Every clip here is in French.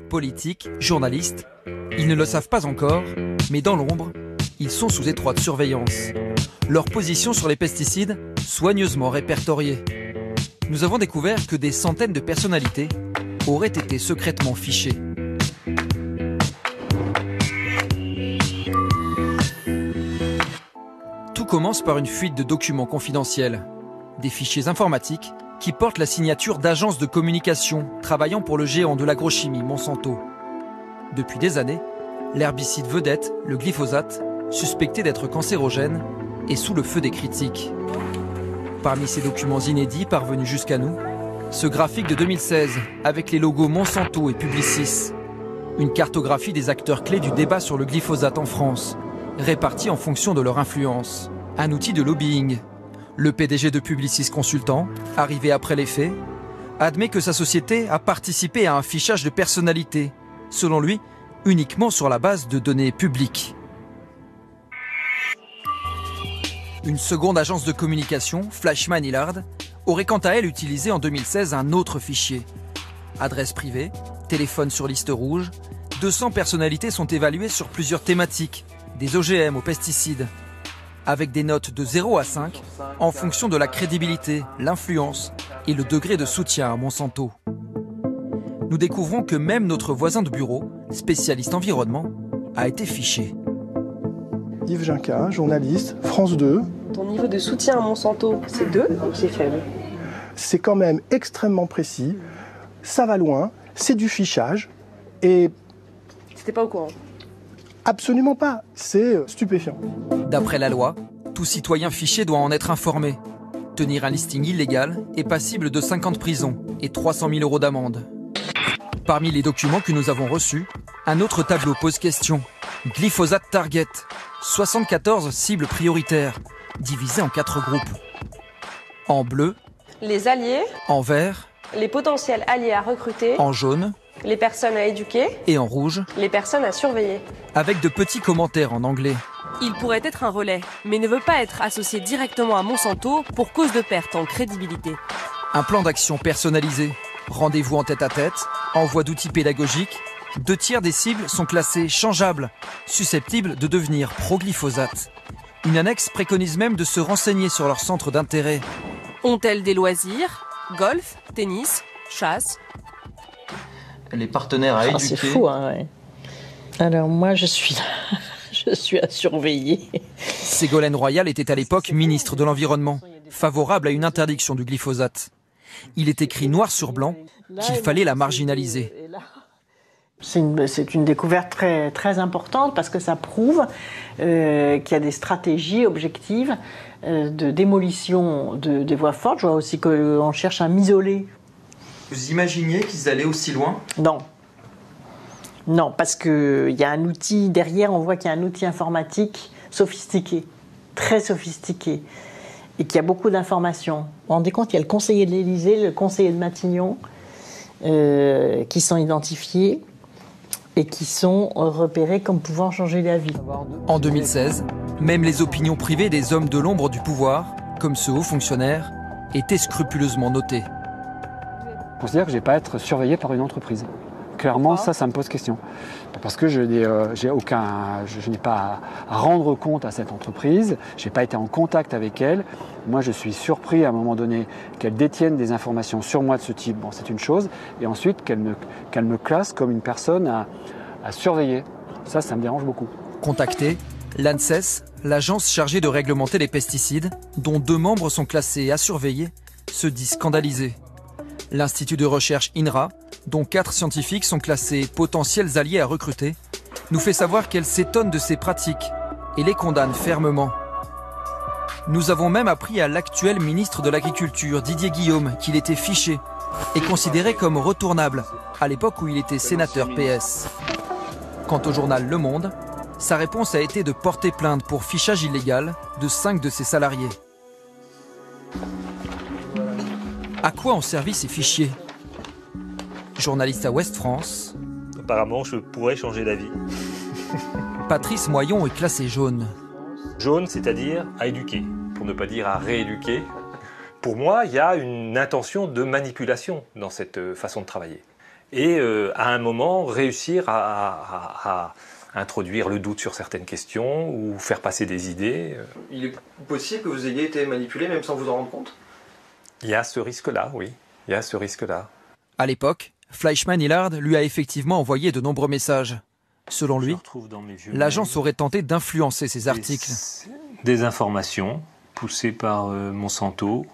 Politiques, journalistes, ils ne le savent pas encore, mais dans l'ombre, ils sont sous étroite surveillance. Leur position sur les pesticides, soigneusement répertoriée. Nous avons découvert que des centaines de personnalités auraient été secrètement fichées. Tout commence par une fuite de documents confidentiels, des fichiers informatiques qui portent la signature d'agences de communication travaillant pour le géant de l'agrochimie Monsanto. Depuis des années, l'herbicide vedette, le glyphosate, suspecté d'être cancérogène, est sous le feu des critiques. Parmi ces documents inédits parvenus jusqu'à nous, ce graphique de 2016 avec les logos Monsanto et Publicis, une cartographie des acteurs clés du débat sur le glyphosate en France, répartis en fonction de leur influence, un outil de lobbying. Le PDG de Publicis Consultant, arrivé après les faits, admet que sa société a participé à un fichage de personnalités, selon lui, uniquement sur la base de données publiques. Une seconde agence de communication, Fleischmann Hillard, aurait quant à elle utilisé en 2016 un autre fichier. Adresse privée, téléphone sur liste rouge, 200 personnalités sont évaluées sur plusieurs thématiques, des OGM aux pesticides, avec des notes de 0 à 5 en fonction de la crédibilité, l'influence et le degré de soutien à Monsanto. Nous découvrons que même notre voisin de bureau, spécialiste environnement, a été fiché. Yves Ginca, journaliste, France 2. Ton niveau de soutien à Monsanto, c'est 2 ou c'est faible? C'est quand même extrêmement précis, ça va loin, c'est du fichage et... C'était pas au courant? Absolument pas, c'est stupéfiant. D'après la loi, tout citoyen fiché doit en être informé. Tenir un listing illégal est passible de 5 ans de prison et 300 000 € d'amende. Parmi les documents que nous avons reçus, un autre tableau pose question. Glyphosate Target, 74 cibles prioritaires, divisées en 4 groupes. En bleu, les alliés, en vert, les potentiels alliés à recruter, en jaune, les personnes à éduquer et en rouge, les personnes à surveiller. Avec de petits commentaires en anglais. Il pourrait être un relais, mais ne veut pas être associé directement à Monsanto pour cause de perte en crédibilité. Un plan d'action personnalisé, rendez-vous en tête-à-tête, envoi d'outils pédagogiques. 2 tiers des cibles sont classées changeables, susceptibles de devenir pro-glyphosate. Une annexe préconise même de se renseigner sur leur centre d'intérêt. Ont-elles des loisirs? Golf, tennis, chasse? Les partenaires à éduquer... C'est fou, hein, ouais. Alors moi, je suis là. Je suis à surveiller. Ségolène Royal était à l'époque ministre de l'Environnement, favorable à une interdiction du glyphosate. Il est écrit noir sur blanc qu'il fallait la marginaliser. C'est une découverte très, très importante parce que ça prouve qu'il y a des stratégies objectives de démolition des voies fortes. Je vois aussi qu'on cherche à m'isoler. Vous imaginiez qu'ils allaient aussi loin? Non. Non, parce qu'il y a un outil, derrière on voit qu'il y a un outil informatique sophistiqué, très sophistiqué, et qu'il y a beaucoup d'informations. Vous vous rendez compte, il y a le conseiller de l'Élysée, le conseiller de Matignon, qui sont identifiés et qui sont repérés comme pouvant changer la vie. En 2016, même les opinions privées des hommes de l'ombre du pouvoir, comme ce haut fonctionnaire, étaient scrupuleusement notées. Je considère que je n'ai pas à être surveillé par une entreprise. Clairement, ça me pose question. Parce que je n'ai pas à rendre compte à cette entreprise, je n'ai pas été en contact avec elle. Moi, je suis surpris à un moment donné qu'elle détienne des informations sur moi de ce type. Bon, c'est une chose. Et ensuite, qu'elle me classe comme une personne à surveiller. Ça me dérange beaucoup. Contactée, l'ANSES, l'agence chargée de réglementer les pesticides, dont 2 membres sont classés à surveiller, se dit scandalisée. L'Institut de recherche INRA, dont 4 scientifiques sont classés potentiels alliés à recruter, nous fait savoir qu'elle s'étonne de ces pratiques et les condamne fermement. Nous avons même appris à l'actuel ministre de l'Agriculture, Didier Guillaume, qu'il était fiché et considéré comme retournable, à l'époque où il était sénateur PS. Quant au journal Le Monde, sa réponse a été de porter plainte pour fichage illégal de 5 de ses salariés. À quoi ont servi ces fichiers? Journaliste à Ouest France. Apparemment, je pourrais changer d'avis. Patrice Moyon est classé jaune. Jaune, c'est-à-dire à éduquer, pour ne pas dire à rééduquer. Pour moi, il y a une intention de manipulation dans cette façon de travailler. et à un moment réussir à introduire le doute sur certaines questions ou faire passer des idées. Il est possible que vous ayez été manipulé même sans vous en rendre compte? Il y a ce risque-là, oui. Il y a ce risque-là. À l'époque, Fleischmann-Hillard lui a effectivement envoyé de nombreux messages. Selon lui, l'agence aurait tenté d'influencer ses articles. Des informations poussées par Monsanto.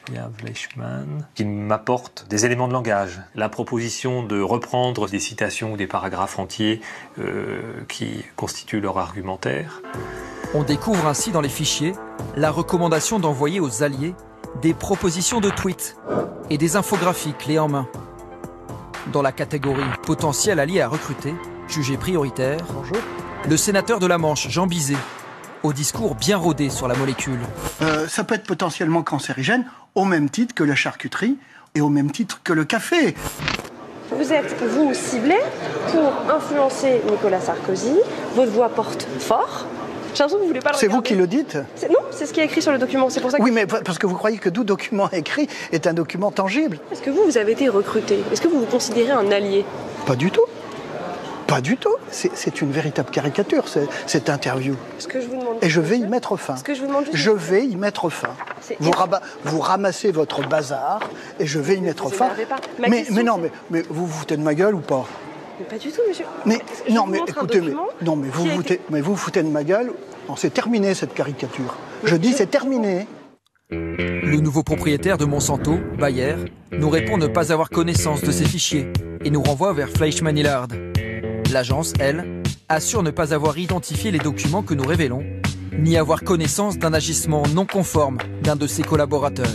Il y a Fleischmann qui m'apporte des éléments de langage. La proposition de reprendre des citations ou des paragraphes entiers qui constituent leur argumentaire. On découvre ainsi dans les fichiers la recommandation d'envoyer aux alliés des propositions de tweets et des infographies clés en main. Dans la catégorie potentiel allié à recruter, jugé prioritaire, le sénateur de la Manche, Jean Bizet, au discours bien rodé sur la molécule. Ça peut être potentiellement cancérigène au même titre que la charcuterie et au même titre que le café. Vous êtes, vous, ciblé pour influencer Nicolas Sarkozy. Votre voix porte fort. J'ai l'impression que vous voulez pas le C'est vous regarder. qui le dites? Non, c'est ce qui est écrit sur le document. C'est pour ça que... Oui, mais parce que vous croyez que tout document écrit est un document tangible. Est-ce que vous avez été recruté? Est-ce que vous vous considérez un allié? Pas du tout. Pas du tout. C'est une véritable caricature, cette interview. Ce que je vous demande... Et je vais y mettre fin. Ce que je vous demande juste... Je vais y mettre fin. Vous ramassez votre bazar et je vais y mettre fin. Mais non, mais vous vous foutez de ma gueule ou pas? Mais pas du tout, monsieur. Mais Je non, vous mais montre un écoutez, document vous vous foutez de ma gueule. Non, c'est terminé cette caricature. Je dis c'est terminé. Le nouveau propriétaire de Monsanto, Bayer, nous répond ne pas avoir connaissance de ces fichiers et nous renvoie vers Fleischmann-Hillard. L'agence, elle, assure ne pas avoir identifié les documents que nous révélons, ni avoir connaissance d'un agissement non conforme d'un de ses collaborateurs.